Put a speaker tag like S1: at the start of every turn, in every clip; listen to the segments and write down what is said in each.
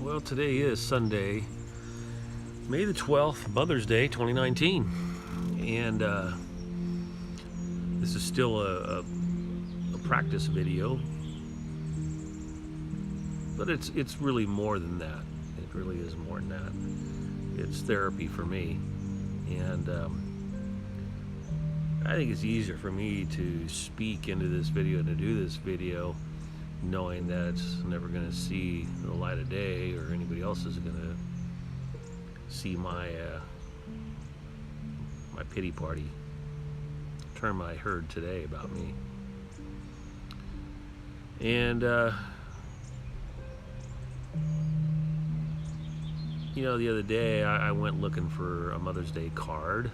S1: Well, today is Sunday, May the 12th, Mother's Day 2019. And this is still a practice video, but it's really more than that. It really is more than that. It's therapy for me. And I think it's easier for me to speak into this video, to do this video, knowing that it's never going to see the light of day, or anybody else is going to see my pity party, term I heard today about me. And the other day I went looking for a Mother's Day card,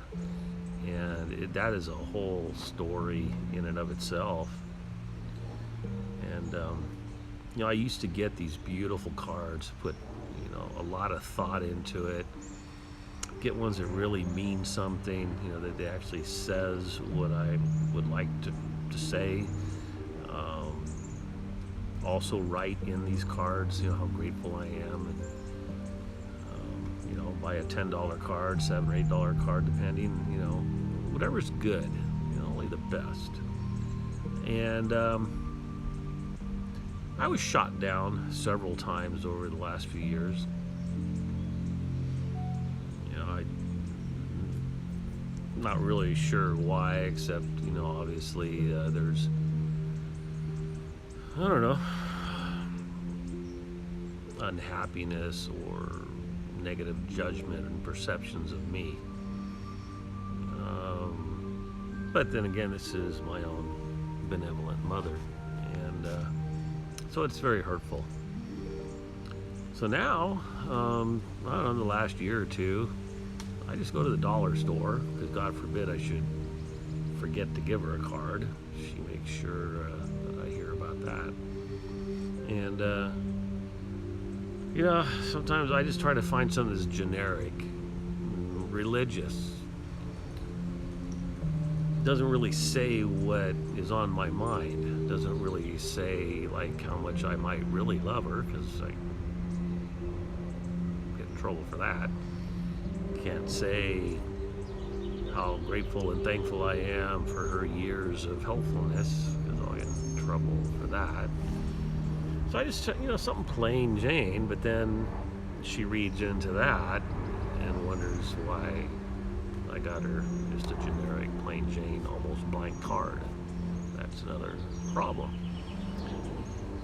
S1: and that is a whole story in and of itself. And I used to get these beautiful cards, put a lot of thought into it, get ones that really mean something, that they actually says what I would like to say. Also write in these cards how grateful I am, and buy a $10 card, $7 or $8 card, depending, whatever's good, only the best. And I was shot down several times over the last few years. I'm not really sure why, except, obviously there's, I don't know, unhappiness or negative judgment and perceptions of me. But then again, this is my own benevolent mother, and so it's very hurtful. So now, I don't know, the last year or two, I just go to the dollar store, because God forbid I should forget to give her a card. She makes sure that I hear about that. And sometimes I just try to find something that's generic, religious. Doesn't really say what is on my mind. Doesn't really say like how much I might really love her, because I get in trouble for that. Can't say how grateful and thankful I am for her years of helpfulness, because I'll get in trouble for that. So I just, something plain Jane, but then she reads into that and wonders why I got her just a generic plain Jane, almost blank card. That's another problem.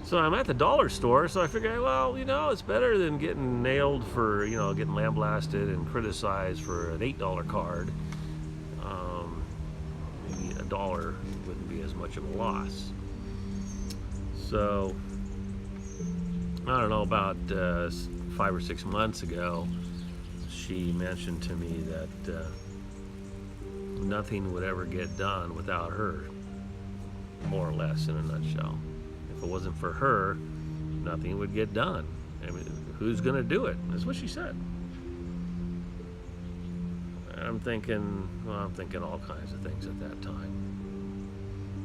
S1: So I'm at the dollar store, so I figure, well, it's better than getting nailed for, getting lambasted and criticized for an $8 card. Maybe $1 wouldn't be as much of a loss. So I don't know, about 5 or 6 months ago, she mentioned to me that nothing would ever get done without her, more or less, in a nutshell. If it wasn't for her, nothing would get done. I mean, who's going to do it? That's what she said. I'm thinking all kinds of things at that time.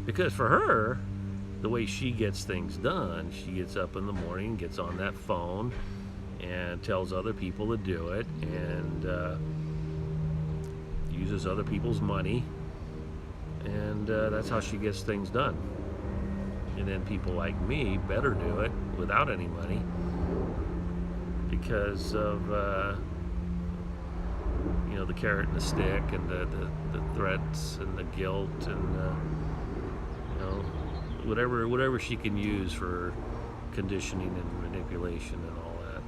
S1: Because for her, the way she gets things done, she gets up in the morning, gets on that phone, and tells other people to do it, and uses other people's money, and that's how she gets things done. And then people like me better do it without any money, because of the carrot and the stick, and the threats and the guilt, and whatever she can use for conditioning and manipulation and all that.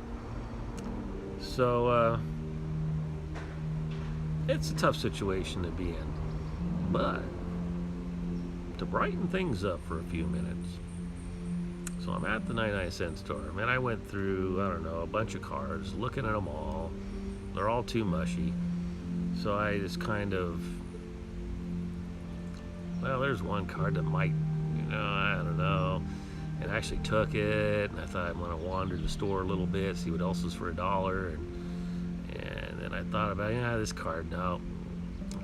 S1: So it's a tough situation to be in, but to brighten things up for a few minutes. So I'm at the 99-cent store. Man, I went through, a bunch of cards, looking at them all. They're all too mushy. So I just kind of, there's one card that might, I don't know. And I actually took it, and I thought I'm going to wander the store a little bit, see what else is for $1. And then I thought about, this card, no.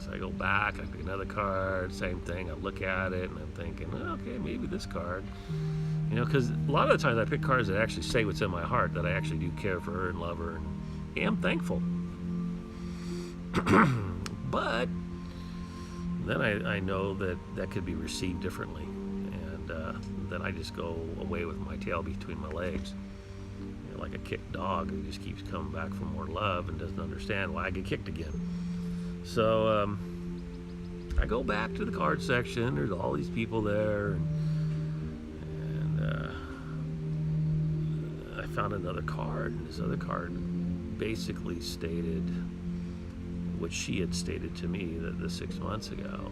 S1: So I go back, I pick another card, same thing. I look at it, and I'm thinking, okay, maybe this card. Because a lot of the times I pick cards that actually say what's in my heart, that I actually do care for her and love her and am thankful. But then I know that could be received differently, and then I just go away with my tail between my legs, like a kicked dog who just keeps coming back for more love and doesn't understand why I get kicked again. So I go back to the card section. There's all these people there, and I found another card, and this other card basically stated what she had stated to me the 6 months ago.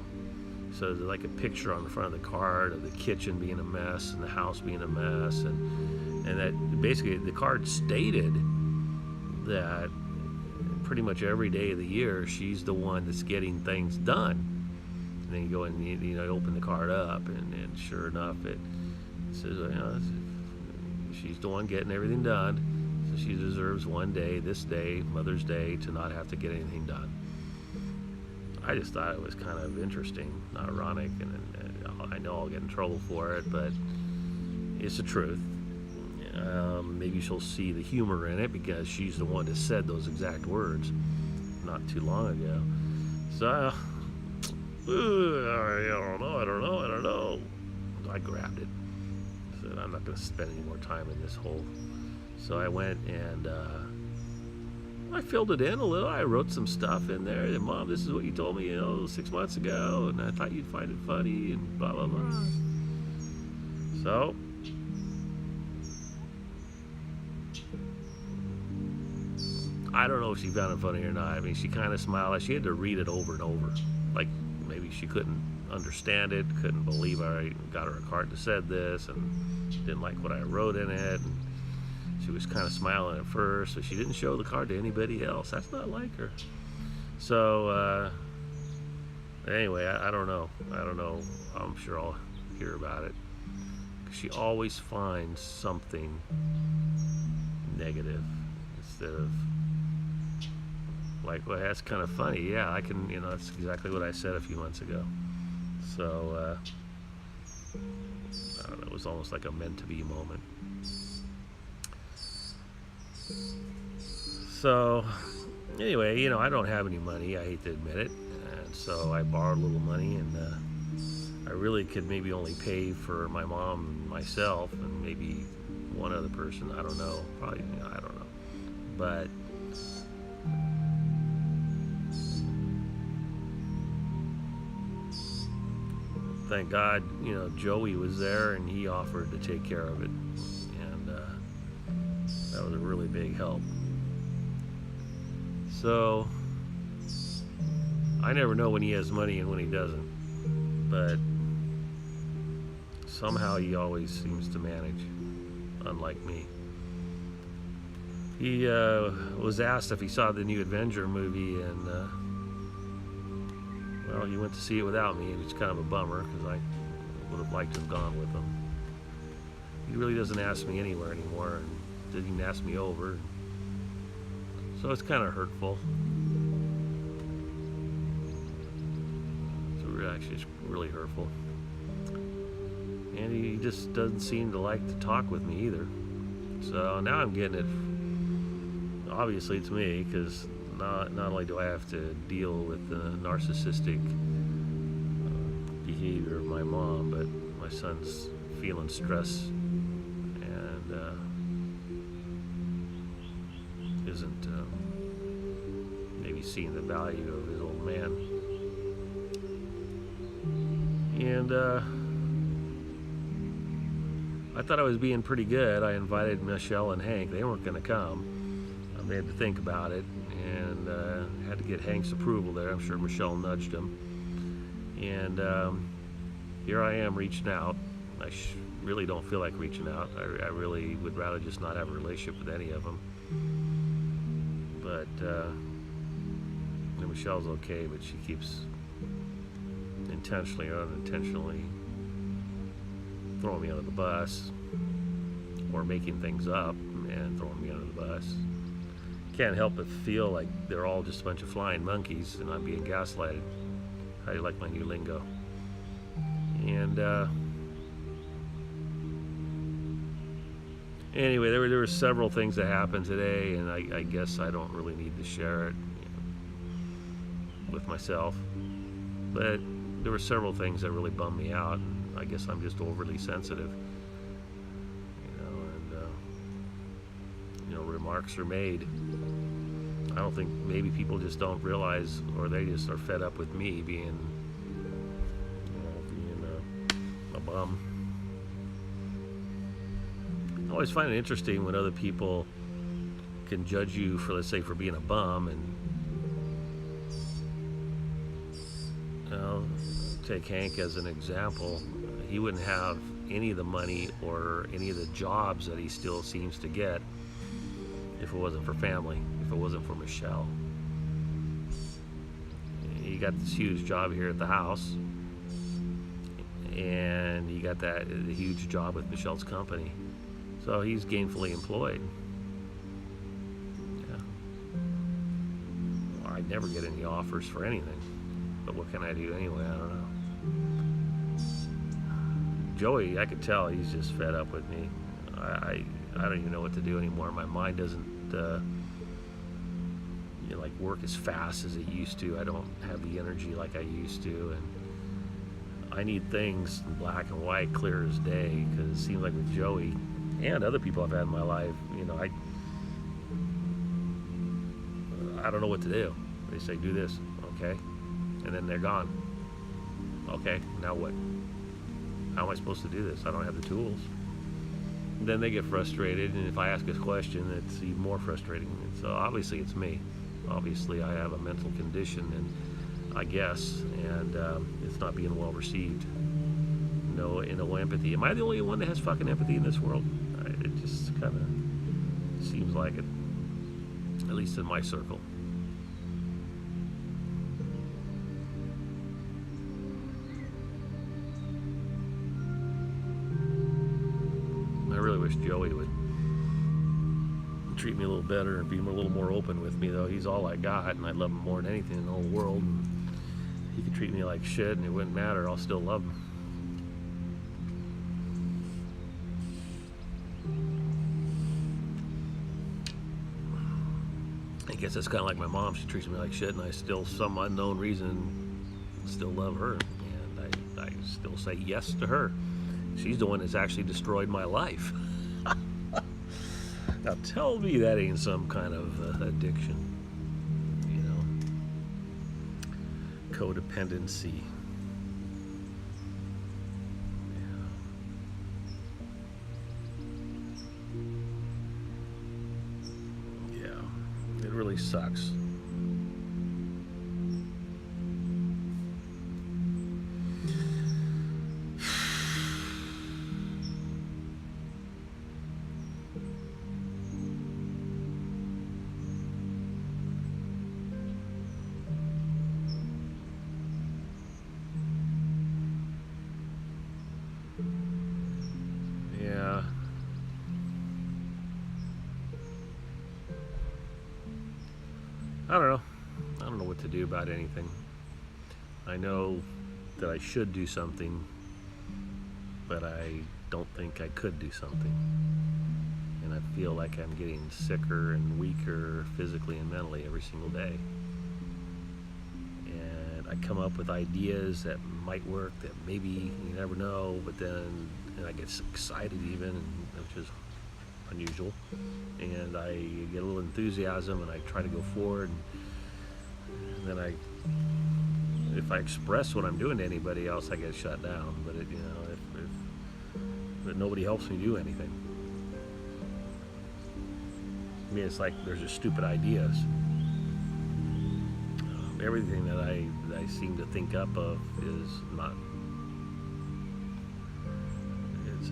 S1: So there's like a picture on the front of the card of the kitchen being a mess and the house being a mess, and that basically the card stated that pretty much every day of the year she's the one that's getting things done. And then you go and you open the card up, and sure enough it says she's the one getting everything done. She deserves one day, this day, Mother's Day, to not have to get anything done. I just thought it was kind of interesting, ironic, and I know I'll get in trouble for it, but it's the truth. Maybe she'll see the humor in it because she's the one that said those exact words not too long ago. So, I don't know. I grabbed it. Said, I'm not going to spend any more time in this hole. So I went and I filled it in a little. I wrote some stuff in there. And, Mom, this is what you told me, 6 months ago, and I thought you'd find it funny, and blah, blah, blah. So I don't know if she found it funny or not. I mean, she kind of smiled. She had to read it over and over. Like maybe she couldn't understand it, couldn't believe I got her a card that said this, and didn't like what I wrote in it. And she was kind of smiling at first, but she didn't show the card to anybody else. That's not like her. So anyway, I don't know. I'm sure I'll hear about it. She always finds something negative instead of like, well, that's kind of funny. Yeah, I can, that's exactly what I said a few months ago. So I don't know, it was almost like a meant to be moment. So anyway, I don't have any money. I hate to admit it. And so I borrowed a little money, and I really could maybe only pay for my mom and myself and maybe one other person. I don't know. Probably, I don't know. But thank God, Joey was there, and he offered to take care of it. And that was a really big help. So I never know when he has money and when he doesn't. But somehow he always seems to manage, unlike me. He was asked if he saw the new Avenger movie, and well, he went to see it without me. It was kind of a bummer because I would have liked to have gone with him. He really doesn't ask me anywhere anymore, and didn't even ask me over. So it's kind of hurtful. It's really hurtful. And he just doesn't seem to like to talk with me either. So now I'm getting it. Obviously it's me, because not only do I have to deal with the narcissistic behavior of my mom, but my son's feeling stress and isn't maybe seeing the value of his old man. And I thought I was being pretty good. I invited Michelle and Hank. They weren't going to come. They had to think about it, and had to get Hank's approval there. I'm sure Michelle nudged him. And here I am reaching out. I really don't feel like reaching out. I really would rather just not have a relationship with any of them. But Michelle's okay, but she keeps intentionally or unintentionally throwing me under the bus, or making things up and throwing me under the bus. Can't help but feel like they're all just a bunch of flying monkeys and I'm being gaslighted. How do you like my new lingo? And Anyway, there were several things that happened today, and I guess I don't really need to share it with myself. But there were several things that really bummed me out, and I guess I'm just overly sensitive. Remarks are made. I don't think, maybe people just don't realize, or they just are fed up with me being a bum. I always find it interesting when other people can judge you for, let's say, for being a bum, and take Hank as an example. He wouldn't have any of the money or any of the jobs that he still seems to get if it wasn't for family, if it wasn't for Michelle. He got this huge job here at the house, and he got that huge job with Michelle's company. So he's gainfully employed. Yeah. Well, I never get any offers for anything, but what can I do anyway? I don't know. Joey, I could tell he's just fed up with me. I don't even know what to do anymore. My mind doesn't like work as fast as it used to. I don't have the energy like I used to, and I need things in black and white, clear as day, because it seems like with Joey and other people I've had in my life, I don't know what to do. They say, do this, okay, and then they're gone. Okay, now what? How am I supposed to do this? I don't have the tools. And then they get frustrated, and if I ask a question, it's even more frustrating. And so obviously it's me. Obviously I have a mental condition, and I guess, and it's not being well received. No empathy. Am I the only one that has fucking empathy in this world? It just kind of seems like it, at least in my circle. I really wish Joey would treat me a little better and be a little more open with me, though. He's all I got, and I love him more than anything in the whole world. And he could treat me like shit, and it wouldn't matter. I'll still love him. I guess that's kind of like my mom. She treats me like shit, and I still, some unknown reason, still love her, and I still say yes to her. She's the one that's actually destroyed my life. Now tell me that ain't some kind of addiction, codependency. Yeah, it really sucks. Yeah. I don't know. I don't know what to do about anything. I know that I should do something, but I don't think I could do something. And I feel like I'm getting sicker and weaker physically and mentally every single day. And I come up with ideas that might work, that maybe you never know, but then I get excited even, which is unusual. And I get a little enthusiasm, and I try to go forward. And then if I express what I'm doing to anybody else, I get shut down. But but nobody helps me do anything. I mean, it's like there's just stupid ideas. Everything that I seem to think up of is not.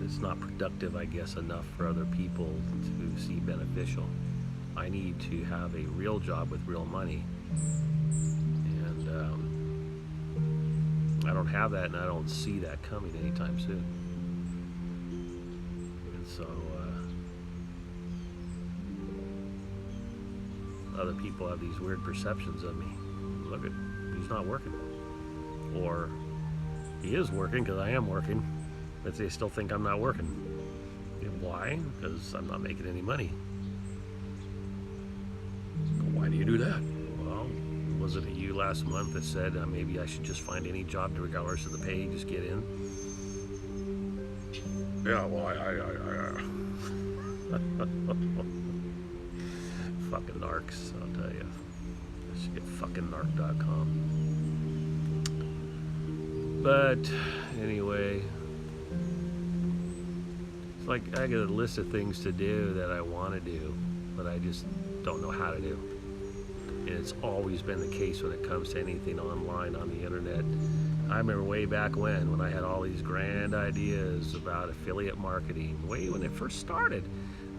S1: It's not productive, I guess, enough for other people to see beneficial. I need to have a real job with real money, and I don't have that, and I don't see that coming anytime soon. And so other people have these weird perceptions of me. Look, he's not working, or he is working because I am working, but they still think I'm not working. Why? Because I'm not making any money. Why do you do that? Well, was it you last month that said maybe I should just find any job regardless of the pay, just get in? Yeah, well, fucking narcs, I'll tell you. I should get fucking narc.com. But anyway, it's like I got a list of things to do that I want to do, but I just don't know how to do. And it's always been the case when it comes to anything online on the internet. I remember way back when I had all these grand ideas about affiliate marketing, way when it first started.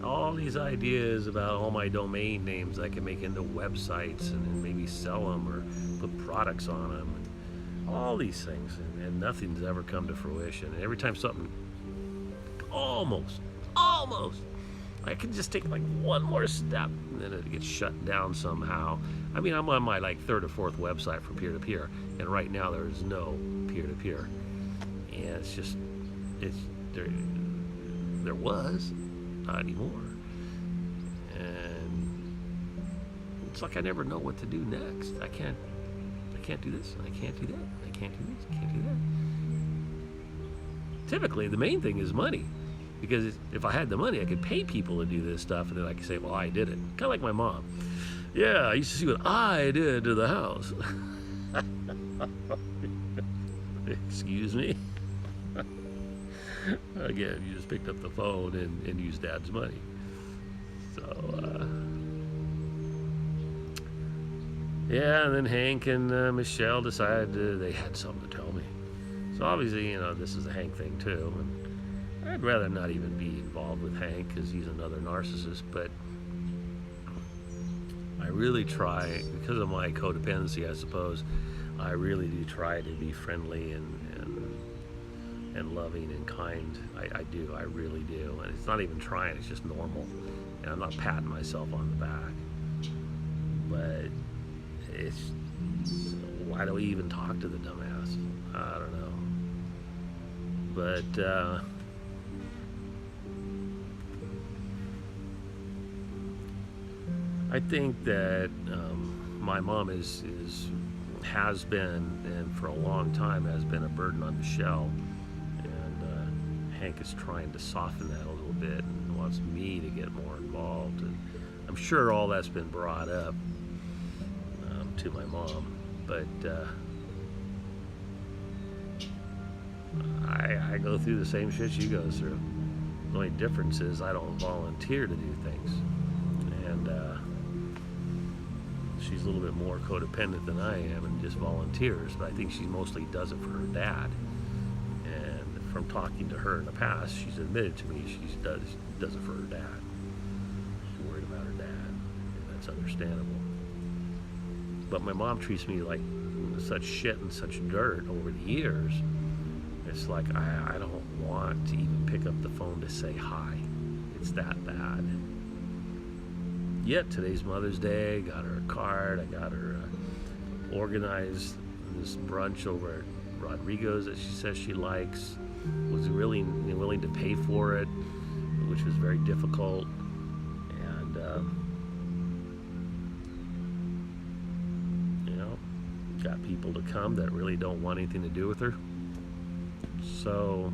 S1: All these ideas about all my domain names I can make into websites and then maybe sell them or put products on them. And all these things, and nothing's ever come to fruition. And every time something almost, I can just take like one more step and then it gets shut down somehow. I mean, I'm on my like third or fourth website for peer-to-peer, and right now there is no peer-to-peer. And it's just, there was, not anymore. And it's like I never know what to do next. I can't do this, I can't do that, I can't do this, I can't do that. Typically, the main thing is money. Because if I had the money, I could pay people to do this stuff, and then I could say, well, I did it. Kind of like my mom. Yeah, I used to see what I did to the house. Excuse me? Again, you just picked up the phone and used Dad's money. So, yeah, and then Hank and Michelle decided they had something to tell me. So obviously, this is a Hank thing too. And I'd rather not even be involved with Hank because he's another narcissist, but I really try, because of my codependency, I suppose, I really do try to be friendly and loving and kind. I do, I really do. And it's not even trying, it's just normal. And I'm not patting myself on the back. But it's, why do we even talk to the dumbass? I don't know. But, I think that my mom has been, and for a long time has been, a burden on Michelle, and Hank is trying to soften that a little bit and wants me to get more involved. And I'm sure all that's been brought up to my mom, but I go through the same shit she goes through. The only difference is I don't volunteer to do things, and she's a little bit more codependent than I am and just volunteers, but I think she mostly does it for her dad. And from talking to her in the past, she's admitted to me she does it for her dad. She's worried about her dad, and that's understandable. But my mom treats me like such shit and such dirt over the years. It's like I don't want to even pick up the phone to say hi. It's that bad. Yet today's Mother's Day, got her a card, I got her organized this brunch over at Rodrigo's that she says she likes, was really willing to pay for it, which was very difficult, and got people to come that really don't want anything to do with her. So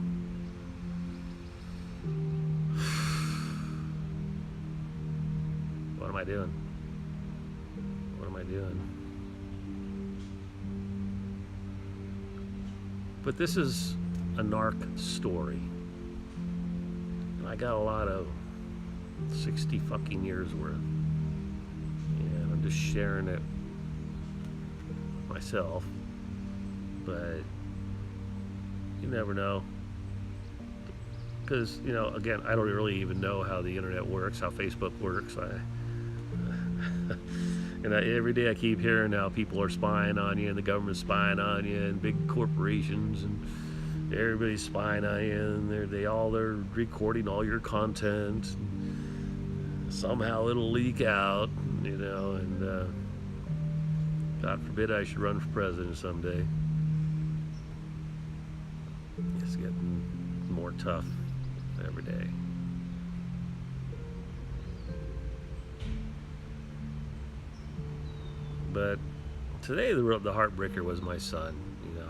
S1: what am I doing? What am I doing? But this is a narc story. And I got a lot of 60 fucking years worth. And I'm just sharing it myself. But you never know. Because, again, I don't really even know how the internet works, how Facebook works. Every day I keep hearing how people are spying on you, and the government's spying on you, and big corporations, and everybody's spying on you, and they're recording all your content. And somehow it'll leak out, and God forbid I should run for president someday. It's getting more tough every day. But today, the heartbreaker was my son. You know,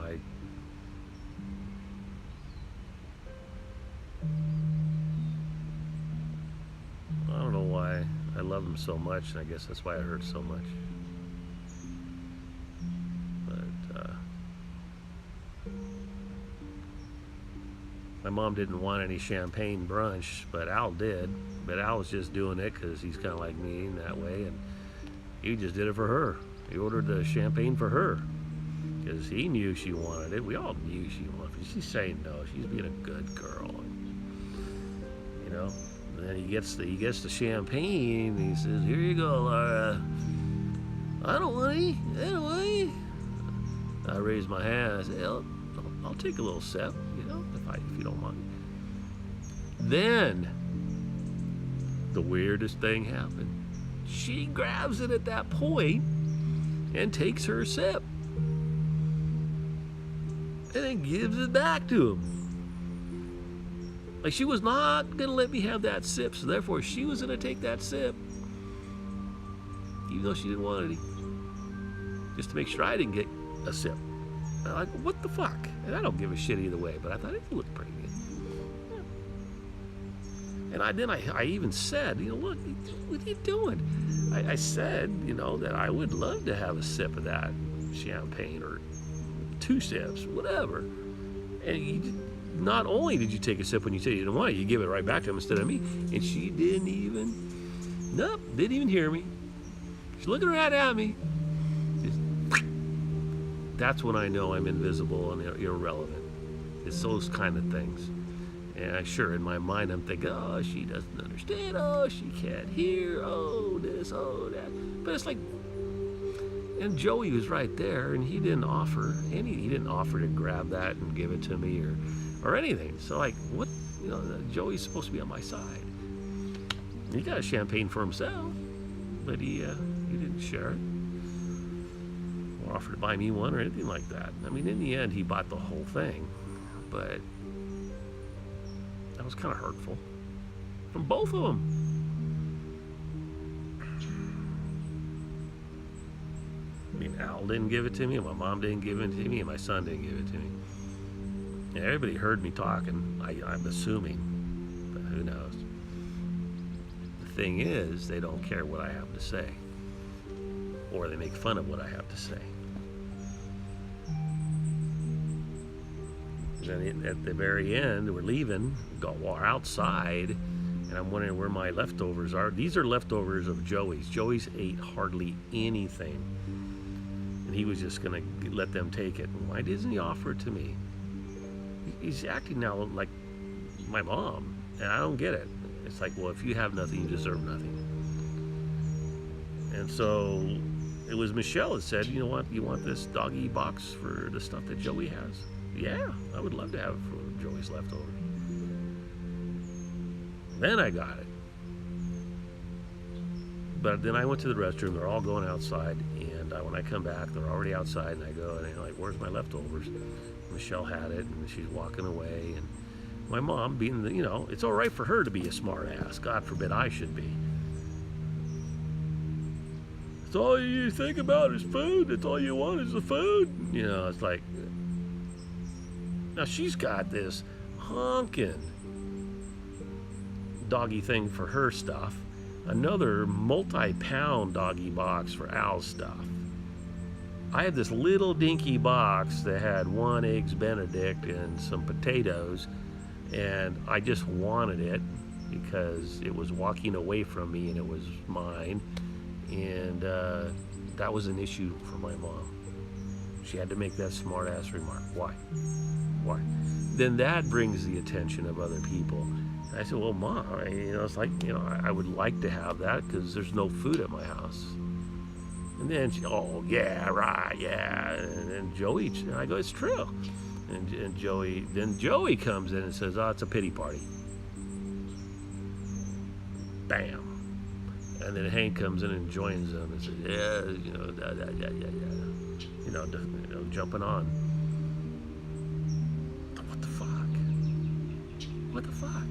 S1: I don't know why I love him so much, and I guess that's why it hurts so much. But my mom didn't want any champagne brunch, but Al did. But Al was just doing it because he's kind of like me in that way, and he just did it for her. He ordered the champagne for her because he knew she wanted it. We all knew she wanted it. She's saying no. She's being a good girl, you know. And then he gets the champagne. And he says, "Here you go, Laura." I don't want any. I don't want any. I raised my hand. I said, I'll take a little sip, you know, if you don't mind. Then the weirdest thing happened. She grabs it at that point and takes her sip. And then gives it back to him. Like she was not going to let me have that sip, so therefore she was going to take that sip. Even though she didn't want any. Just to make sure I didn't get a sip. I'm like, what the fuck? And I don't give a shit either way, but I thought it looked pretty good. Yeah. And I even said, you know, look, what are you doing? I said, you know, that I would love to have a sip of that champagne or 2 sips, whatever. And not only did you take a sip when you said you didn't want it, you give it right back to him instead of me. And she didn't even hear me. She's looking right at me. That's when I know I'm invisible and irrelevant. It's those kind of things. And sure, in my mind, I'm thinking, oh, she doesn't understand. Oh, she can't hear. Oh, this, oh, that. But it's like, and Joey was right there, and he didn't offer to grab that and give it to me or anything. So like, what, you know, Joey's supposed to be on my side. He got a champagne for himself, but he didn't share it. Offer to buy me one or anything like that. I mean, in the end, he bought the whole thing, but that was kind of hurtful from both of them. I mean, Al didn't give it to me, and my mom didn't give it to me, and my son didn't give it to me. And everybody heard me talking, I'm assuming, but who knows. The thing is, they don't care what I have to say, or they make fun of what I have to say. Then at the very end, we're leaving, we're outside, and I'm wondering where my leftovers are. These are leftovers of Joey's. Joey's ate hardly anything, and he was just going to let them take it. Why doesn't he offer it to me? He's acting now like my mom, and I don't get it. It's like, well, if you have nothing, you deserve nothing. And so it was Michelle that said, you know what, you want this doggy box for the stuff that Joey has? Yeah, I would love to have it for Joey's leftovers. Then I got it. But then I went to the restroom. They're all going outside, and when I come back, they're already outside, and I go, and I'm like, where's my leftovers? Michelle had it, and she's walking away, and my mom, being the, you know, it's all right for her to be a smart ass. God forbid I should be. It's all you think about is food. That's all you want is the food. You know, it's like, now she's got this honkin' doggy thing for her stuff. Another multi-pound doggy box for Al's stuff. I had this little dinky box that had 1 Eggs Benedict and some potatoes, and I just wanted it because it was walking away from me and it was mine. And that was an issue for my mom. She had to make that smart-ass remark. Why? Then that brings the attention of other people. And I said, well, Mom, you know, it's like, you know, I would like to have that because there's no food at my house. And then she, oh, yeah, right, yeah. And Joey, and I go, it's true. And Joey comes in and says, oh, it's a pity party. Bam. And then Hank comes in and joins them and says, yeah, you know, yeah. You know, jumping on. What the fuck?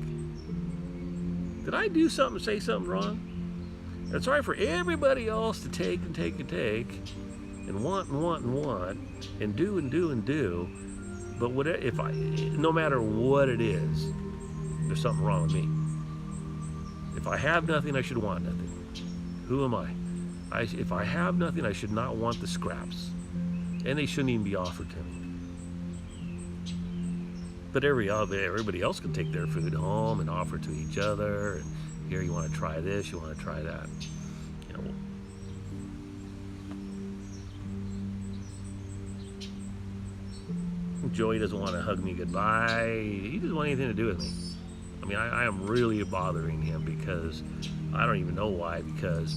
S1: Did I do something, say something wrong? It's all right for everybody else to take and take and take, and want and want and want and do and do and do. But no matter what it is, there's something wrong with me. If I have nothing, I should want nothing. Who am I? If I have nothing, I should not want the scraps, and they shouldn't even be offered to me. But everybody else can take their food home and offer it to each other. And here, you want to try this, you want to try that. You know, Joey doesn't want to hug me goodbye. He doesn't want anything to do with me. I mean, I am really bothering him because I don't even know why.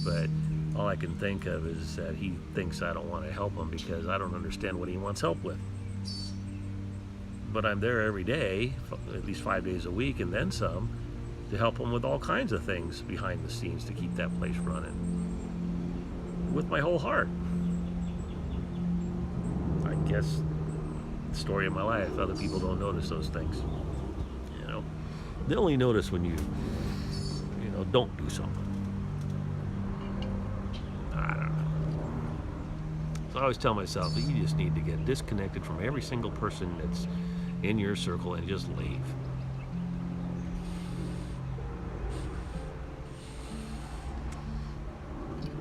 S1: But all I can think of is that he thinks I don't want to help him because I don't understand what he wants help with. But I'm there every day, at least 5 days a week, and then some, to help him with all kinds of things behind the scenes to keep that place running with my whole heart. I guess the story of my life, other people don't notice those things. You know, they only notice when you don't do something. I don't know. So I always tell myself that you just need to get disconnected from every single person that's in your circle and just leave.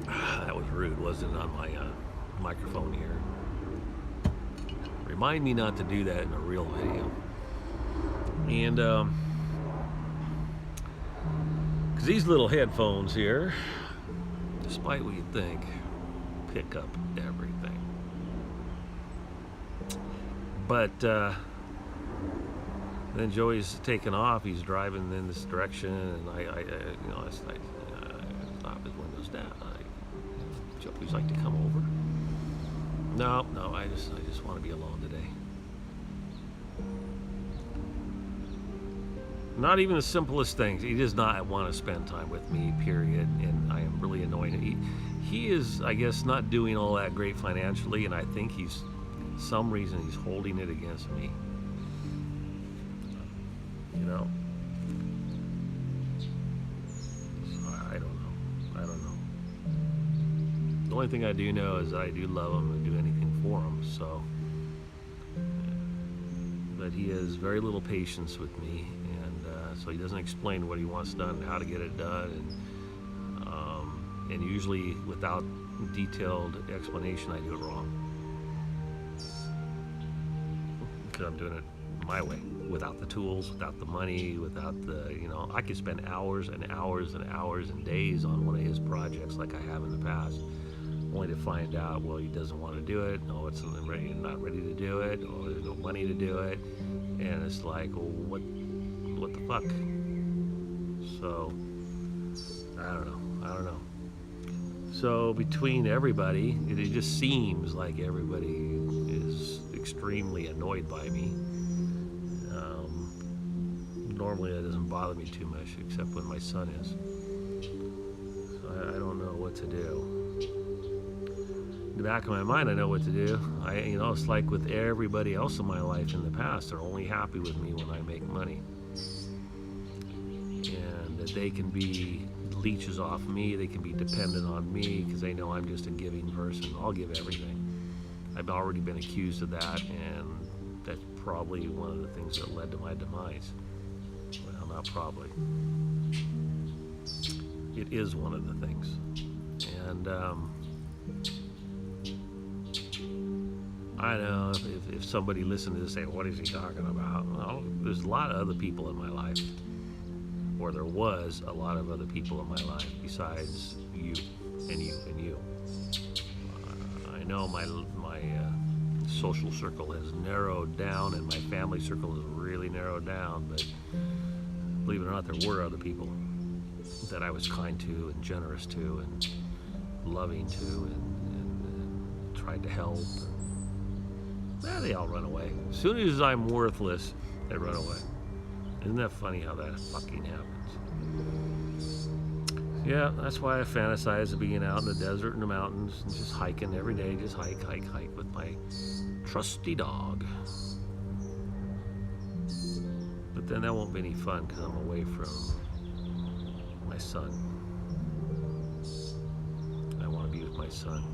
S1: That was rude, wasn't it, on my microphone here? Remind me not to do that in a real video. And because these little headphones here, despite what you think, pick up everything. But then Joey's taken off. He's driving in this direction, and I stop his windows down. Joey's like to come over. No, I just want to be alone today. Not even the simplest things. He does not want to spend time with me, period. And I am really annoyed. He is, I guess, not doing all that great financially, and I think some reason he's holding it against me. You know? So I don't know. The only thing I do know is that I do love him and do anything for him, so. But he has very little patience with me, and so he doesn't explain what he wants done and how to get it done, and usually without detailed explanation, I do it wrong. Because I'm doing it my way, without the tools, without the money, without I could spend hours and hours and hours and days on one of his projects like I have in the past, only to find out, well, he doesn't want to do it, no, it's not ready to do it, or there's no money to do it, and it's like, well, what the fuck? So, I don't know. So between everybody, it just seems like everybody is extremely annoyed by me. Normally that doesn't bother me too much, except when my son is. So I don't know what to do. In the back of my mind, I know what to do. It's like with everybody else in my life in the past. They're only happy with me when I make money. And that they can be leeches off me, they can be dependent on me because they know I'm just a giving person. I'll give everything. I've already been accused of that, and that's probably one of the things that led to my demise. Well, not probably. It is one of the things. And I know if somebody listened to this and say, what is he talking about? Well, there's a lot of other people in my life. Or there was a lot of other people in my life besides you and you and you. I know my social circle has narrowed down, and my family circle has really narrowed down, but believe it or not, there were other people that I was kind to and generous to and loving to and tried to help. They all run away. As soon as I'm worthless, they run away. Isn't that funny how that fucking happens? Yeah, that's why I fantasize of being out in the desert and the mountains and just hiking every day, just hike with my trusty dog. But then that won't be any fun because I'm away from my son. I want to be with my son.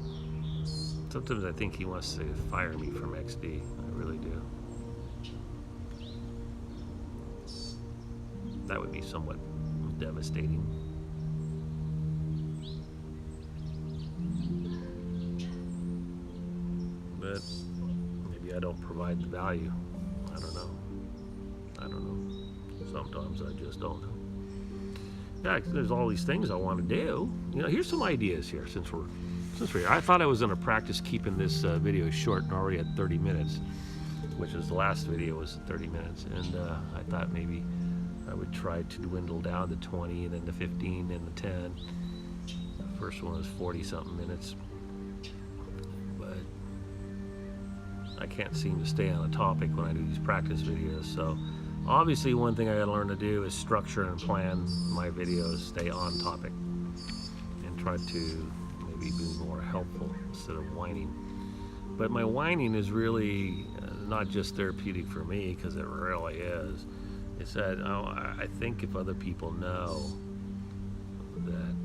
S1: Sometimes I think he wants to fire me from XD. I really do. That would be somewhat devastating. But maybe I don't provide the value. I don't know. Sometimes I just don't. Yeah, there's all these things I want to do. Here's some ideas here since we're here. I thought I was going to practice keeping this video short, and already at 30 minutes, which is the last video was 30 minutes, and I thought maybe I would try to dwindle down to 20, and then to 15, and to 10. The first one was 40-something minutes, but I can't seem to stay on a topic when I do these practice videos. So obviously one thing I gotta learn to do is structure and plan my videos, stay on topic, and try to maybe be more helpful instead of whining. But my whining is really not just therapeutic for me, because it really is. It's that I think if other people know that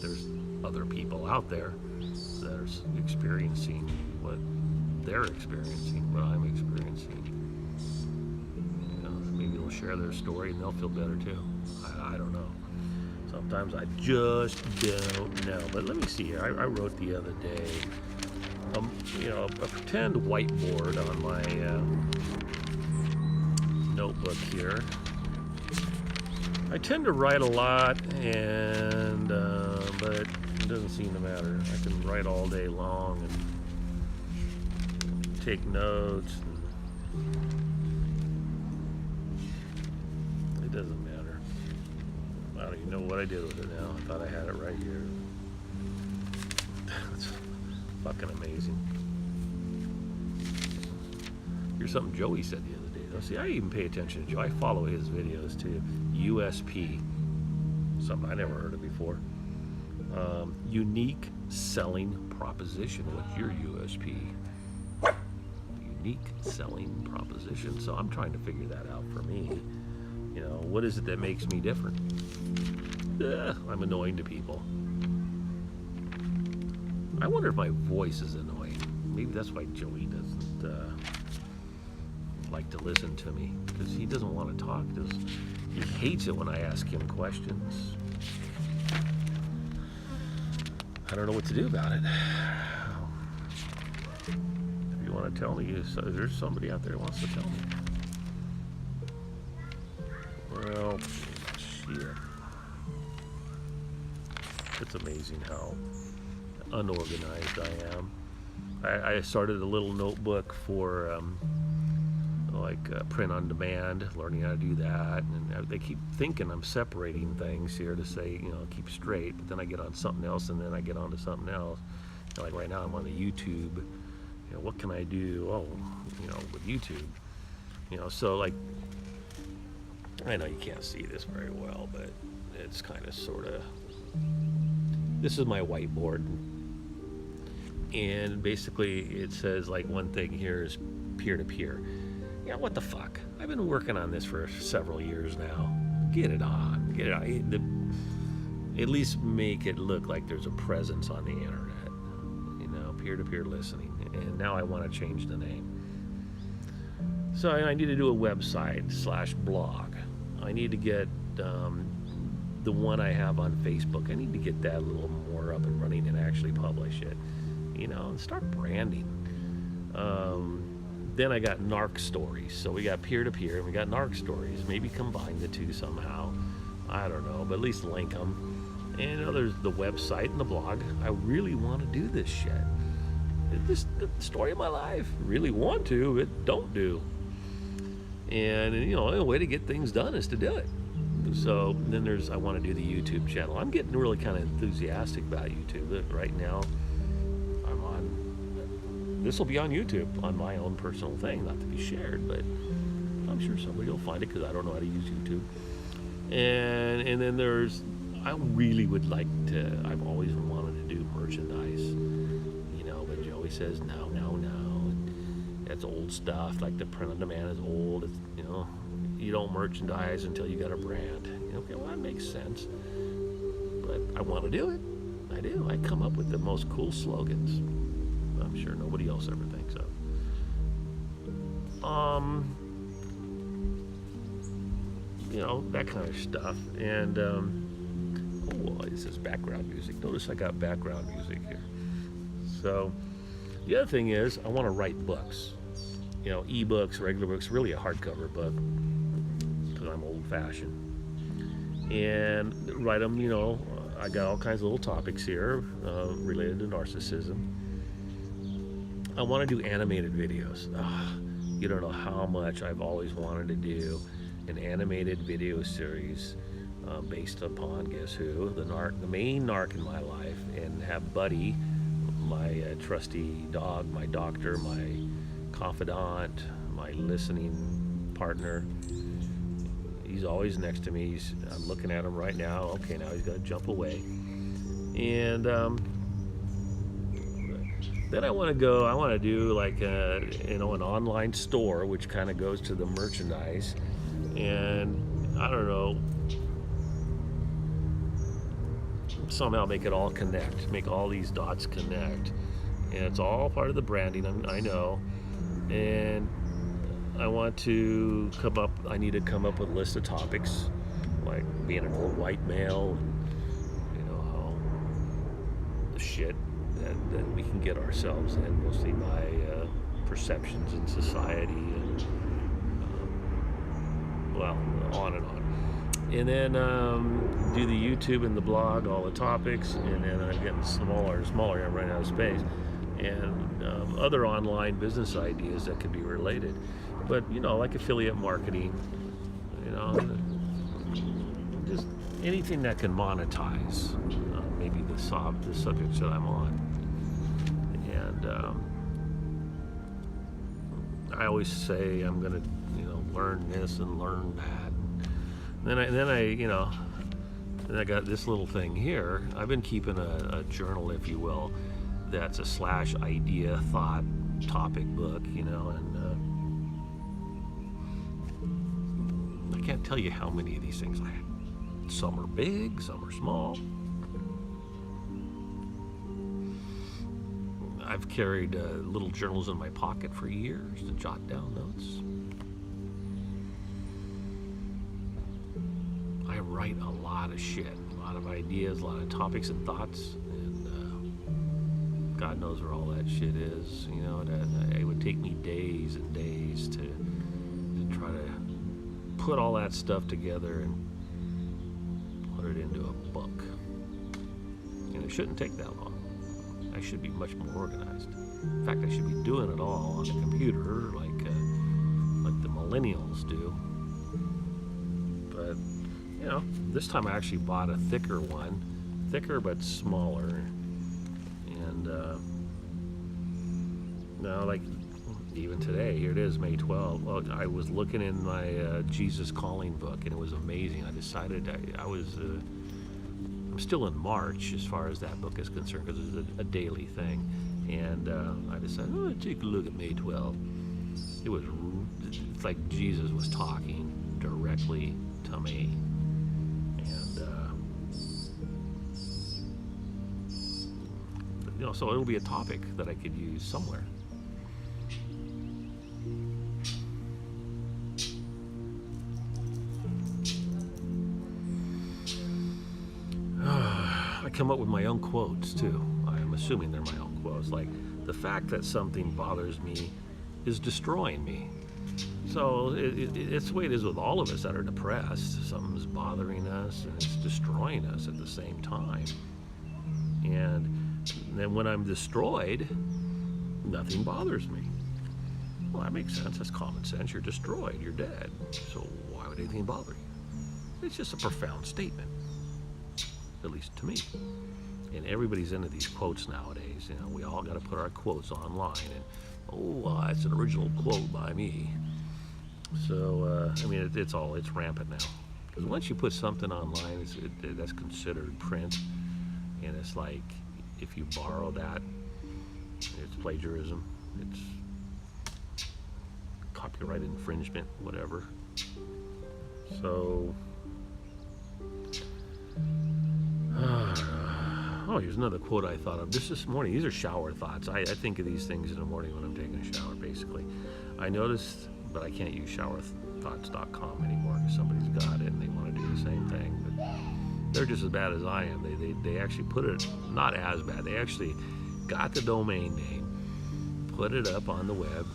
S1: there's other people out there that are experiencing what they're experiencing, what I'm experiencing, maybe they'll share their story and they'll feel better too. I don't know. Sometimes I just don't know. But let me see here. I wrote the other day, a pretend whiteboard on my notebook here. I tend to write a lot, and but it doesn't seem to matter. I can write all day long and take notes. It doesn't matter. I don't even know what I did with it now. I thought I had it right here. It's fucking amazing. Here's something Joey said the other day. See, I even pay attention to Joe. I follow his videos too. USP, something I never heard of before. Unique selling proposition. What's your USP? Unique selling proposition. So I'm trying to figure that out for me. What is it that makes me different? I'm annoying to people. I wonder if my voice is annoying. Maybe that's why Joey doesn't like to listen to me, because he doesn't want to talk. He hates it when I ask him questions. I don't know what to do about it. If you want to tell me, there's somebody out there who wants to tell me. Well, shit. It's amazing how unorganized I am. I started a little notebook for print on demand, learning how to do that, and they keep thinking I'm separating things here to say, keep straight, but then I get on something else, and then I get on to something else. Like right now I'm on the YouTube. What can I do? With YouTube. So like, I know you can't see this very well, but it's kind of sort of, this is my whiteboard, and basically it says, like, one thing here is peer-to-peer. What the fuck? I've been working on this for several years now. Get it on. At least make it look like there's a presence on the internet. Peer-to-peer listening. And now I want to change the name. So I need to do a website / blog. I need to get the one I have on Facebook. I need to get that a little more up and running and actually publish it. And start branding. Then I got Narc Stories. So we got peer-to-peer and we got Narc Stories. Maybe combine the two somehow. I don't know, but at least link them. And there's the website and the blog. I really want to do this shit. This is the story of my life. Really want to, but don't do. And a way to get things done is to do it. So then I want to do the YouTube channel. I'm getting really kind of enthusiastic about YouTube. Right now, this will be on YouTube, on my own personal thing, not to be shared, but I'm sure somebody will find it, because I don't know how to use YouTube. And then I really would like to, I've always wanted to do merchandise, but Joey says, no, and that's old stuff, like the print on demand is old, it's, you don't merchandise until you got a brand. Okay, well, that makes sense, but I want to do it. I do. I come up with the most cool slogans. I'm sure nobody else ever thinks of. That kind of stuff. And this is background music. Notice I got background music here. So the other thing is, I want to write books. E-books, regular books, really a hardcover book, because I'm old-fashioned. And write them, I got all kinds of little topics here related to narcissism. I want to do animated videos. You don't know how much I've always wanted to do an animated video series based upon, guess who? The main narc in my life, and have Buddy, my trusty dog, my doctor, my confidant, my listening partner. He's always next to me. I'm looking at him right now. Okay, now he's going to jump away. And then I want to do like an online store, which kind of goes to the merchandise. And I don't know, somehow make it all connect, make all these dots connect. And it's all part of the branding, I know. And I need to come up with a list of topics, like being an old white male, and how the shit that we can get ourselves in, mostly by perceptions in society, and on and on. And then do the YouTube and the blog, all the topics, and then I'm getting smaller and smaller. I'm running out of space. And other online business ideas that could be related. But, like affiliate marketing, just anything that can monetize maybe the subjects that I'm on. And I always say I'm going to, learn this and learn that. And then I got this little thing here. I've been keeping a journal, if you will, that's a / idea, thought, topic book, and I can't tell you how many of these things I have. Some are big, some are small. I've carried little journals in my pocket for years to jot down notes. I write a lot of shit, a lot of ideas, a lot of topics and thoughts, and God knows where all that shit is. It would take me days and days to try to put all that stuff together and put it into a book. And it shouldn't take that long. I should be much more organized. In fact, I should be doing it all on a computer, like the millennials do. But this time I actually bought a thicker one, thicker but smaller. And now, like even today, here it is, May 12th. Well, I was looking in my Jesus Calling book, and it was amazing. I decided I'm still in March as far as that book is concerned, because it's a daily thing. And I decided, take a look at May 12th. It's like Jesus was talking directly to me. And so it'll be a topic that I could use somewhere. I come up with my own quotes too. I'm assuming they're my own quotes. Like, the fact that something bothers me is destroying me. So it's the way it is with all of us that are depressed. Something's bothering us and it's destroying us at the same time. And then when I'm destroyed, nothing bothers me. Well, that makes sense. That's common sense. You're destroyed. You're dead. So why would anything bother you? It's just a profound statement, at least to me. And everybody's into these quotes nowadays. We all got to put our quotes online. And that's an original quote by me. So it's rampant now. Because once you put something online, that's considered print, and it's like, if you borrow that, it's plagiarism, it's copyright infringement, whatever. So Oh, here's another quote I thought of just this morning. These are shower thoughts. I think of these things in the morning when I'm taking a shower, basically. I noticed, but I can't use showerthoughts.com anymore because somebody's got it and they want to do the same thing. But they're just as bad as I am. They actually put it, not as bad, they actually got the domain name, put it up on the web,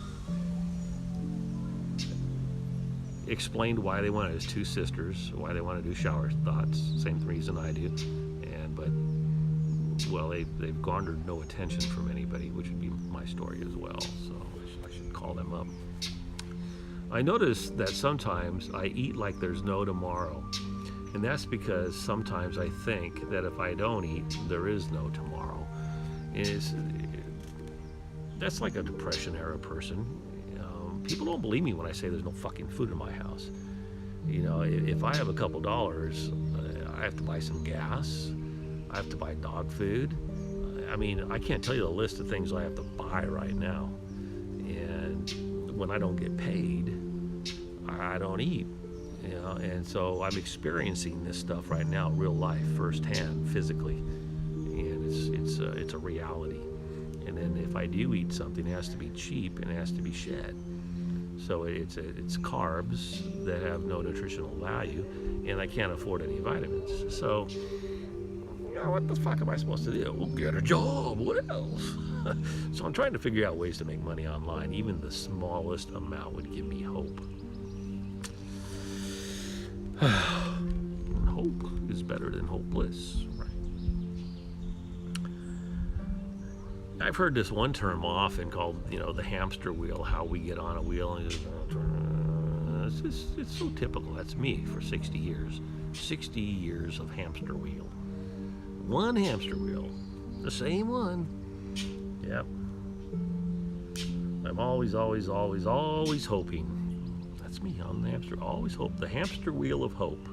S1: explained why they want it as two sisters, why they want to do shower thoughts, same reason I do. But well, they've garnered no attention from anybody, which would be my story as well, so I should call them up. I notice that sometimes I eat like there's no tomorrow, and that's because sometimes I think that if I don't eat, there is no tomorrow. That's like a Depression era person. People don't believe me when I say there's no fucking food in my house. If I have a couple dollars, I have to buy some gas, I have to buy dog food. I mean, I can't tell you the list of things I have to buy right now. And when I don't get paid, I don't eat. And so I'm experiencing this stuff right now, real life, firsthand, physically. And it's a reality. And then if I do eat something, it has to be cheap and it has to be shed. So it's carbs that have no nutritional value, and I can't afford any vitamins. So, what the fuck am I supposed to do? Well, get a job. What else? So I'm trying to figure out ways to make money online. Even the smallest amount would give me hope. Hope is better than hopeless, right? I've heard this one term often called, the hamster wheel, how we get on a wheel and it's so typical. That's me for 60 years. 60 years of hamster wheel. One hamster wheel. The same one. Yep. I'm always hoping. That's me on the hamster. Always hope. The hamster wheel of hope.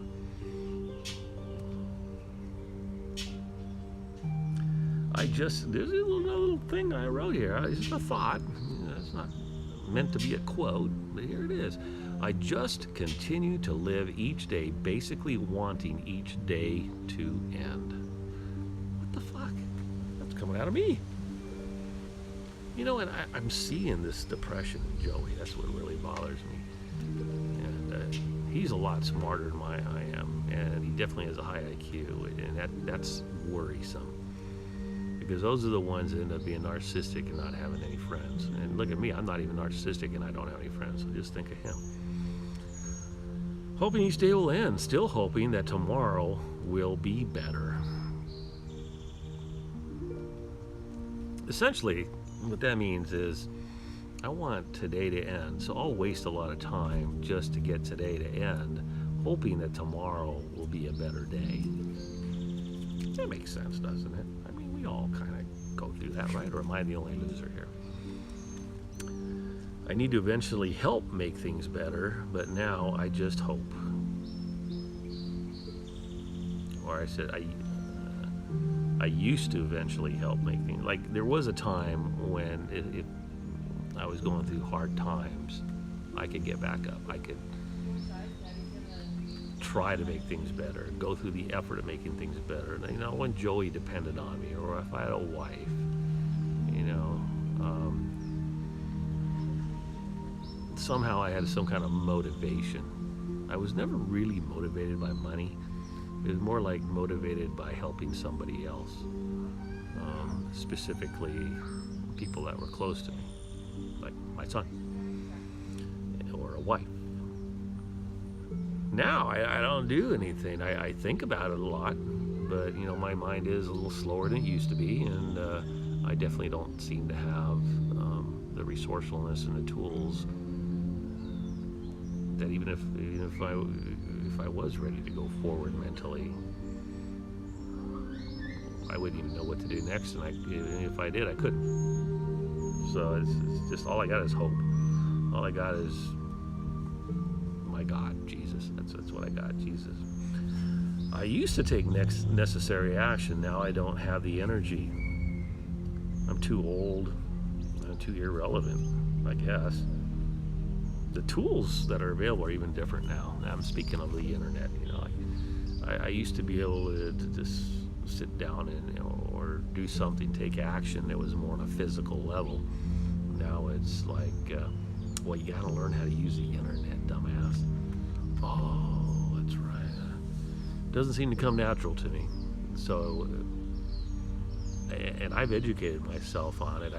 S1: There's a little thing I wrote here. It's just a thought. It's not meant to be a quote, but here it is. I just continue to live each day, basically wanting each day to end. What the fuck? That's coming out of me. And I'm seeing this depression in Joey. That's what really bothers me. And he's a lot smarter than I am, and he definitely has a high IQ, and that's worrisome. Because those are the ones that end up being narcissistic and not having any friends. And look at me, I'm not even narcissistic and I don't have any friends, so just think of him. Hoping each day will end, still hoping that tomorrow will be better. Essentially, what that means is I want today to end, so I'll waste a lot of time just to get today to end, hoping that tomorrow will be a better day. That makes sense, doesn't it? We all kind of go through that, right? Or am I the only loser here? I need to eventually help make things better, but now I just hope. Or I said, I used to eventually help make things. Like, there was a time when if I was going through hard times, I could get back up. I could try to make things better, go through the effort of making things better. And, when Joey depended on me, or if I had a wife, somehow I had some kind of motivation. I was never really motivated by money. It was more like motivated by helping somebody else, specifically people that were close to me, like my son or a wife. Now I don't do anything. I think about it a lot, but my mind is a little slower than it used to be, and I definitely don't seem to have the resourcefulness and the tools that even if I was ready to go forward mentally, I wouldn't even know what to do next, and if I did, I couldn't. So it's just all I got is hope. All I got is my God, Jesus. That's what I got, Jesus. I used to take necessary action. Now I don't have the energy. I'm too old. I'm too irrelevant, I guess. The tools that are available are even different now. I'm speaking of the internet. I used to be able to just sit down and or do something, take action that was more on a physical level. Now it's like, well, you got to learn how to use the internet, dumbass. Oh, that's right. Doesn't seem to come natural to me. So, and I've educated myself on it.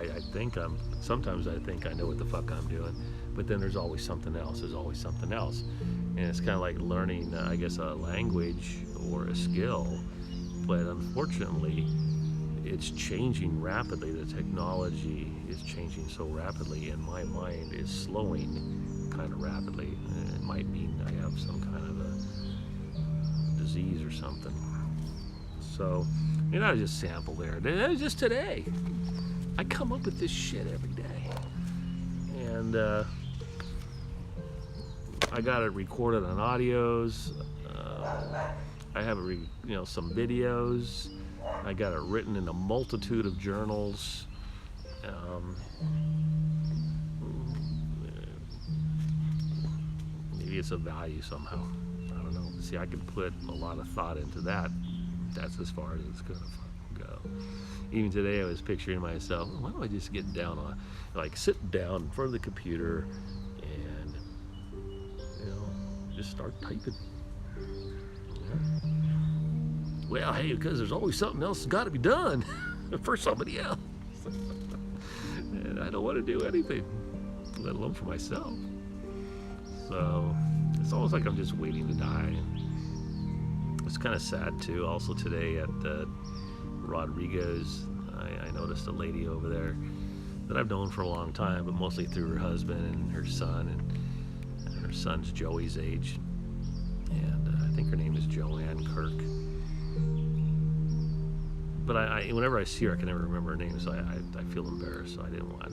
S1: Sometimes I think I know what the fuck I'm doing, but then there's always something else. And it's kind of like learning, I guess, a language or a skill. But unfortunately, it's changing rapidly. The technology is changing so rapidly, and my mind is slowing kind of rapidly. It might mean I have some kind of a disease or something. So, I just sample there. That was just today. I come up with this shit every day. And I got it recorded on audios. I have some videos. I got it written in a multitude of journals. Maybe it's of value somehow. I don't know. See, I can put a lot of thought into that. That's as far as it's gonna go. Even today, I was picturing myself. Why don't I just get down sit down in front of the computer and just start typing. Yeah. Well, hey, because there's always something else that's got to be done for somebody else. And I don't want to do anything, let alone for myself. So it's almost like I'm just waiting to die. It's kind of sad, too. Also today at Rodrigo's, I noticed a lady over there that I've known for a long time, but mostly through her husband and her son. And her son's Joey's age. And I think her name is Joanne Kirk. But whenever I see her, I can never remember her name, so I feel embarrassed. So I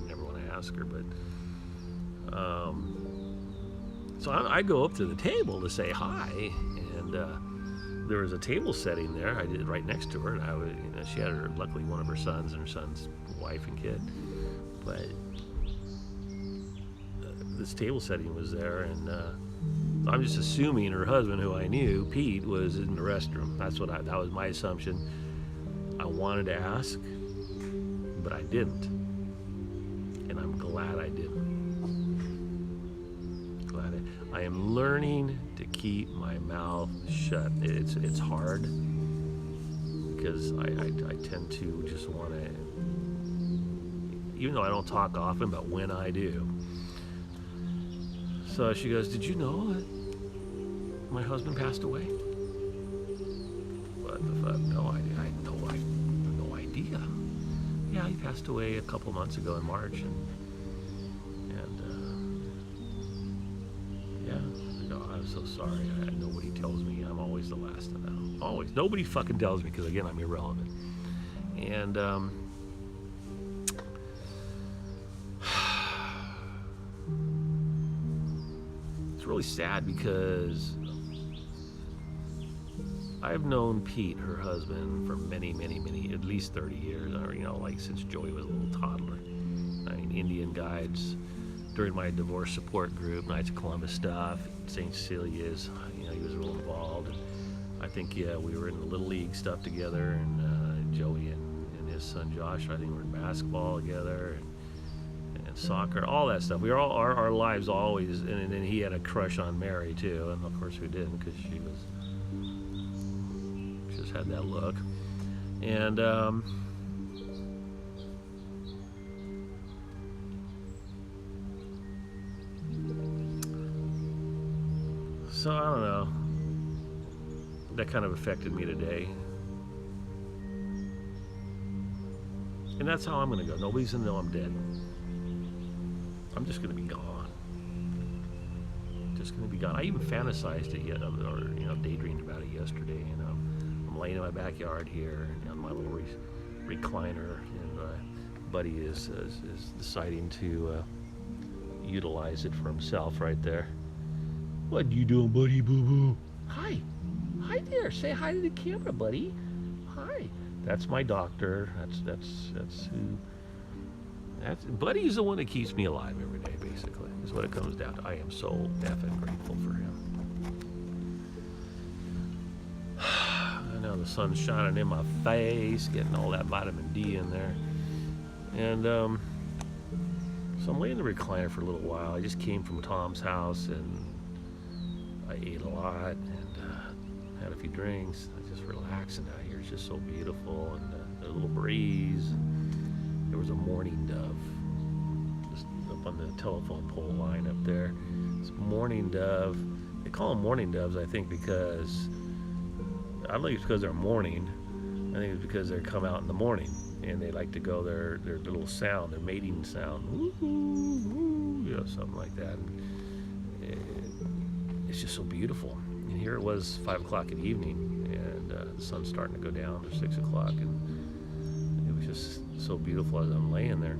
S1: never want to ask her. But so I go up to the table to say hi, and there was a table setting there. I did right next to her, and she had luckily one of her sons and her son's wife and kid. But this table setting was there, and I'm just assuming her husband, who I knew, Pete, was in the restroom. That was my assumption. I wanted to ask, but I didn't. And I'm glad I didn't. I am learning to keep my mouth shut. It's hard because I tend to just want to, even though I don't talk often, but when I do. So she goes, "Did you know that my husband passed away?" What the fuck? No idea. I had no idea. Yeah, he passed away a couple months ago in March, and I'm so sorry. Nobody tells me. I'm always the last to know. Always. Nobody fucking tells me because, again, I'm irrelevant. And it's really sad because I've known Pete, her husband, for many, at least 30 years, or, since Joey was a little toddler. Indian guides during my divorce support group, Knights of Columbus stuff, St. Cecilia's, he was real involved. I think, we were in the Little League stuff together, and Joey and his son Josh, I think, were in basketball together, and soccer, all that stuff. We were all, our lives always, and then he had a crush on Mary, too, and of course who didn't, because she just had that look. And so I don't know, that kind of affected me today, and that's how I'm gonna go. Nobody's gonna know I'm dead. I'm just gonna be gone. I even fantasized it or daydreamed about it yesterday. I'm laying in my backyard here on my little recliner, and my buddy is deciding to utilize it for himself right there. What you doing, buddy? Boo boo. Hi there. Say hi to the camera, buddy. Hi. That's my doctor. That's who. Buddy's the one that keeps me alive every day. Basically, is what it comes down to. I am so effing grateful for him. I know the sun's shining in my face, getting all that vitamin D in there. And so I'm laying in the recliner for a little while. I just came from Tom's house and I ate a lot and had a few drinks. I'm just relaxing out here. It's just so beautiful, and the little breeze. There was a mourning dove just up on the telephone pole line up there. It's mourning dove. They call them mourning doves, I think, because I don't think it's because they're mourning. I think it's because they come out in the morning and they like to go their little sound, their mating sound, woo, woo, you know, something like that. And it's just so beautiful. And here it was 5 o'clock in the evening, and the sun's starting to go down, or 6 o'clock, and it was just so beautiful as I'm laying there.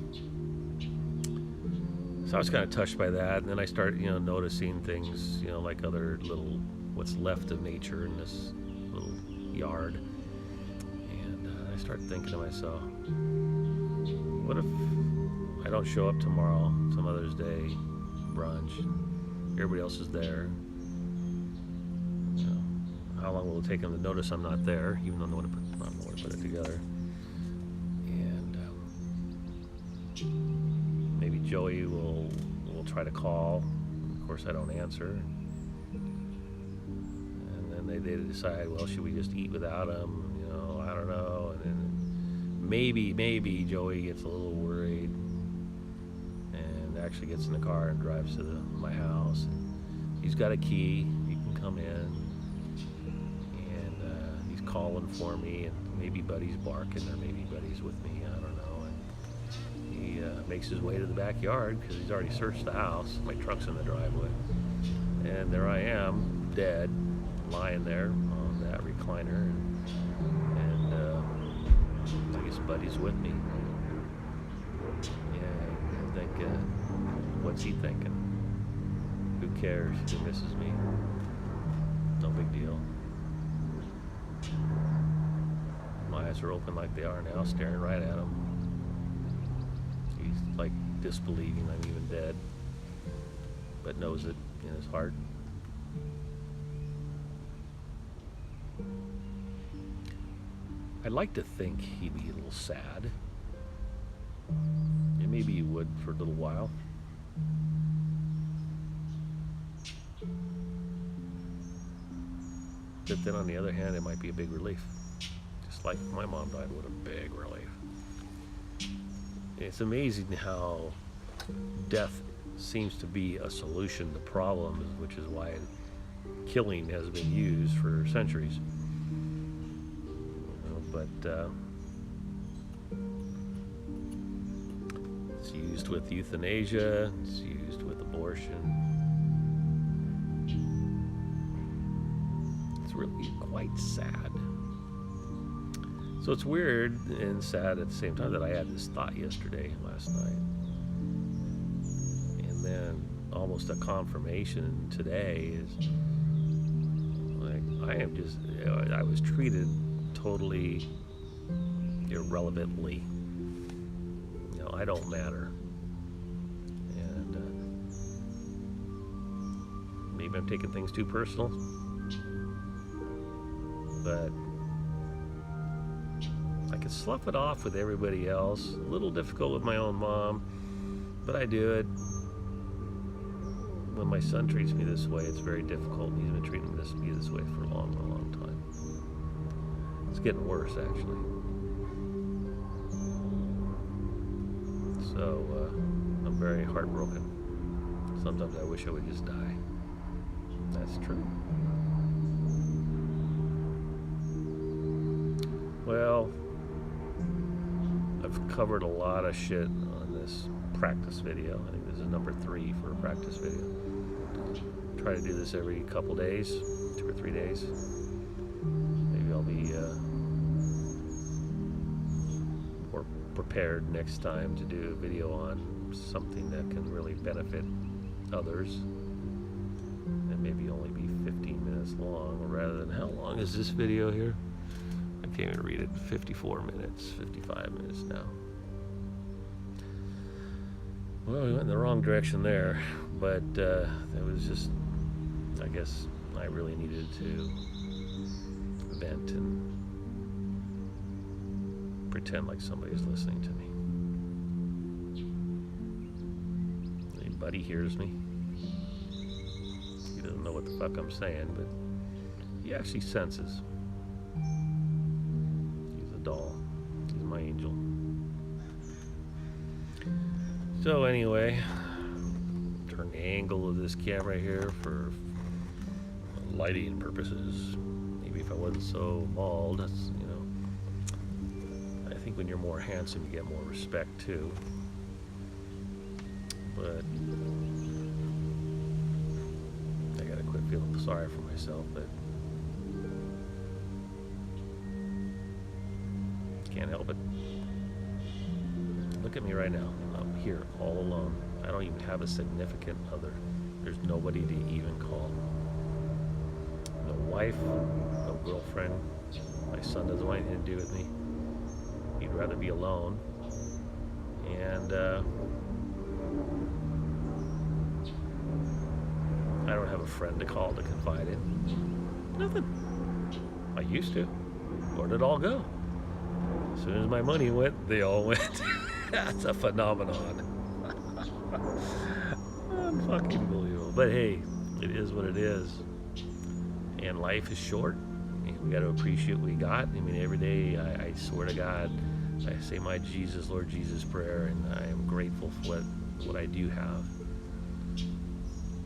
S1: So I was kind of touched by that, and then I started, noticing things, like other little, what's left of nature in this little yard. And I started thinking to myself, what if I don't show up tomorrow, some Mother's Day brunch, everybody else is there? How long will it take them to notice I'm not there, even though I'm the one to put it together? And maybe Joey will try to call. Of course, I don't answer. And then they decide, well, should we just eat without him? I don't know. And then maybe Joey gets a little worried and actually gets in the car and drives to my house. And he's got a key. He can come in. Calling for me, and maybe Buddy's barking, or maybe Buddy's with me, I don't know. And he makes his way to the backyard because he's already searched the house. My truck's in the driveway, and there I am, dead, lying there on that recliner, and I guess Buddy's with me. Yeah, I think, what's he thinking? Who cares? He misses me. No big deal. My eyes are open like they are now, staring right at him. He's like disbelieving I'm even dead, but knows it in his heart. I'd like to think he'd be a little sad, and maybe he would for a little while. But then on the other hand, it might be a big relief. Just like my mom died, what a big relief. It's amazing how death seems to be a solution to problems, which is why killing has been used for centuries. But it's used with euthanasia, it's used with abortion. It's really quite sad. So it's weird and sad at the same time that I had this thought last night. And then almost a confirmation today is like, I was treated totally irrelevantly. I don't matter. And maybe I'm taking things too personal. But I can slough it off with everybody else. A little difficult with my own mom, but I do it. When my son treats me this way, it's very difficult. He's been treating me this way for a long time. It's getting worse, actually. So I'm very heartbroken. Sometimes I wish I would just die. That's true. Well, I've covered a lot of shit on this practice video. I think this is number 3 for a practice video. Try to do this every couple days, 2 or 3 days. Maybe I'll be more prepared next time to do a video on something that can really benefit others, and maybe only be 15 minutes long, rather than, how long is this video here? I can't even read it. 54 minutes, 55 minutes now. Well, we went in the wrong direction there, but it was just, I guess I really needed to vent and pretend like somebody's listening to me. Anybody hears me. He doesn't know what the fuck I'm saying, but he actually senses. He's a doll. He's my angel. So anyway, turn the angle of this camera here for lighting purposes. Maybe if I wasn't so bald, that's, I think when you're more handsome, you get more respect too. But I gotta quit feeling sorry for myself, but can't help it. Look at me right now. I'm here all alone. I don't even have a significant other. There's nobody to even call. No wife, no girlfriend. My son doesn't want anything to do with me. He'd rather be alone. And I don't have a friend to call to confide in. Nothing. I used to. Where'd it all go? As soon as my money went, they all went. That's a phenomenon. Unfucking believable. But hey, it is what it is. And life is short. We got to appreciate what we got. I mean, every day I swear to God, I say my Jesus, Lord Jesus prayer, and I am grateful for what I do have.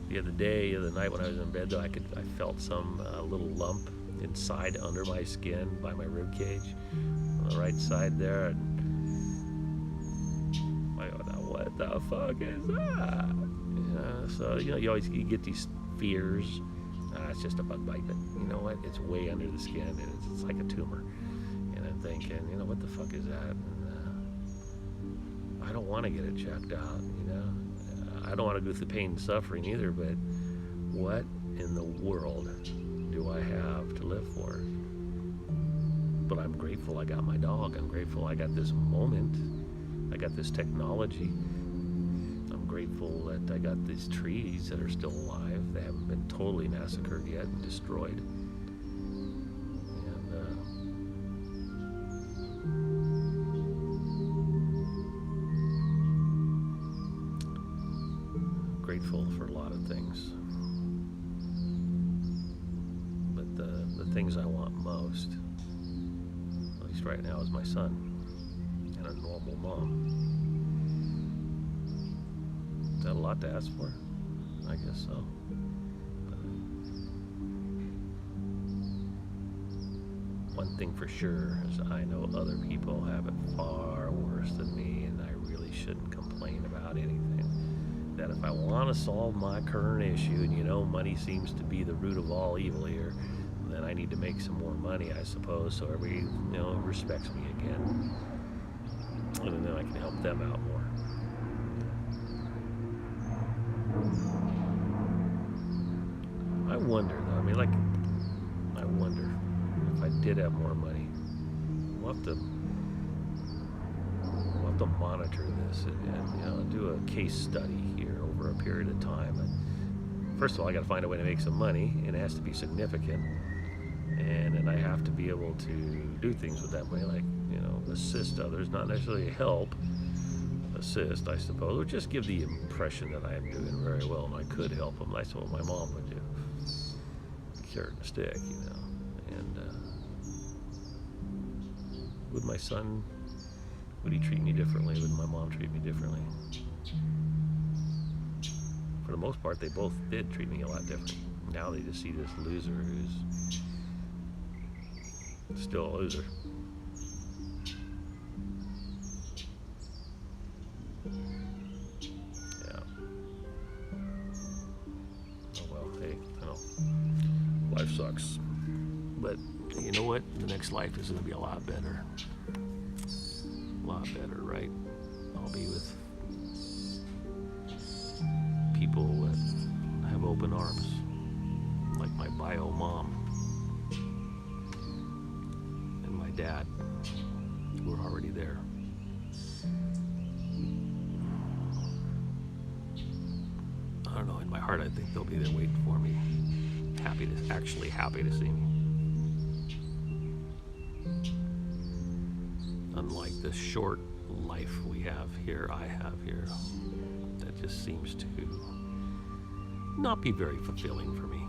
S1: The other night when I was in bed, though, I felt some little lump inside under my skin by my rib cage on the right side there. And I go, now what the fuck is that? So you get these fears. It's just a bug bite, but you know what? It's way under the skin, and it's like a tumor. And I'm thinking, what the fuck is that? And I don't want to get it checked out. I don't want to go through the pain and suffering either. But what in the world do I have to live for? But I'm grateful I got my dog. I'm grateful I got this moment. I got this technology. I'm grateful that I got these trees that are still alive. They haven't been totally massacred yet and destroyed. And grateful for a lot of things. But the things I want most, at least right now, is my son and a normal mom. Is that a lot to ask for? I guess so. But one thing for sure is I know other people have it far worse than me, and I really shouldn't complain about anything. That if I want to solve my current issue, and money seems to be the root of all evil here, then I need to make some more money, I suppose, so everybody, respects me again. And then I can help them out more. I wonder, though. I wonder if I did have more money. We'll have to monitor this and do a case study here over a period of time. First of all, I got to find a way to make some money, and it has to be significant. And then I have to be able to do things with that money, like assist others, not necessarily help. Assist, I suppose, or just give the impression that I am doing very well and I could help them. That's what my mom would do. Carrot and a stick, And would my son, would he treat me differently? Would my mom treat me differently? For the most part, they both did treat me a lot different. Now they just see this loser who's still a loser. Life sucks, but you know what? The next life is going to be a lot better. A lot better, right? I'll be with people that have open arms, like my bio mom and my dad, who are already there. I don't know, in my heart I think they'll be there waiting for me. Happy to see me. unlike this short life I have here, that just seems to not be very fulfilling for me.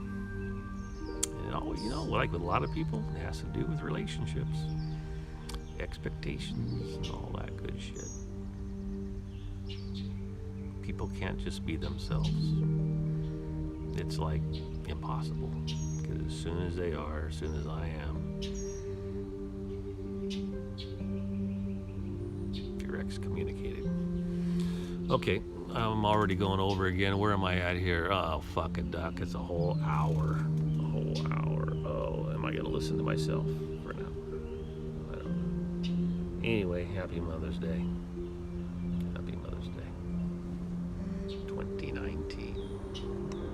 S1: And like with a lot of people, it has to do with relationships, expectations, and all that good shit. People can't just be themselves. It's like impossible. Because as soon as they are, as soon as I am, you're excommunicated. Okay, I'm already going over again. Where am I at here? Oh, fuck a duck. It's a whole hour. A whole hour. Oh, am I going to listen to myself for now? I don't know. Anyway, happy Mother's Day.